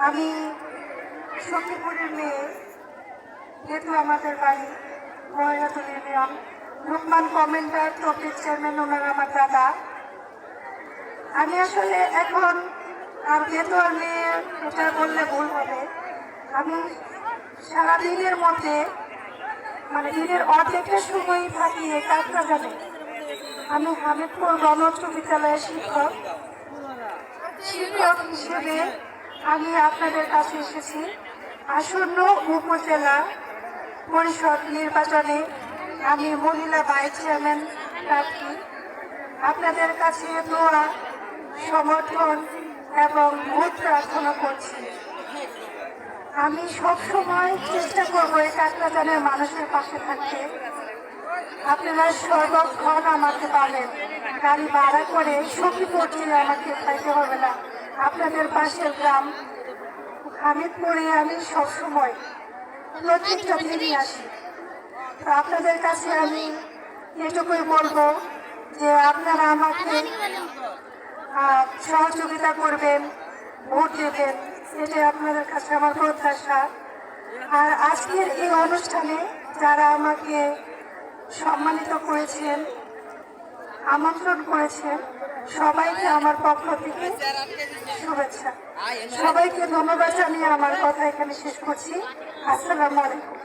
আমি সখীপুরের মেয়ে, যেহেতু আমাদের বাড়ি ময়নাতুলির গ্রাম। লোকমান কমেন্টার টপিক চেয়ারম্যান ওনার আমার দাদা। আমি আসলে এখন আর যেহেতু আর মেয়ে এটা বললে ভুল হবে, আমি সারাদিনের মধ্যে মানে দিনের অর্ধেকটা সময় থাকি এই কাজটাতে। আমি হামিদপুর গণউচ্চ বিদ্যালয়ের শিক্ষক হিসেবে আমি আপনাদের কাছে এসেছি। আসন্ন উপজেলা পরিষদ নির্বাচনে আমি মহিলা ভাইস চেয়ারম্যান প্রার্থী। আপনাদের কাছে দোয়া, সমর্থন এবং ভোট প্রার্থনা করছি। আমি সবসময় চেষ্টা করবো এই কাকরাজানের মানুষের পাশে থাকতে। আপনারা সর্বক্ষণ আমাকে পাবেন, গাড়ি ভাড়া করে সখীপুর জেলে আমাকে খাইতে হবে না। আপনাদের পাশের গ্রাম হামিদপুরে আমি সবসময় প্রত্যেকটা দিনই আসি। তো আপনাদের কাছে আমি এটুকুই বলবো যে আপনারা আমাকে সহযোগিতা করবেন, ভোট দেবেন, এটাই আপনাদের কাছে আমার প্রত্যাশা। আর আজকের এই অনুষ্ঠানে যারা আমাকে সম্মানিত করেছেন, আমন্ত্রণ করেছেন, সবাইকে আমার পক্ষ থেকে শুভেচ্ছা। সবাইকে ধন্যবাদ জানিয়ে আমার কথা এখানে শেষ করছি। আসসালামু আলাইকুম।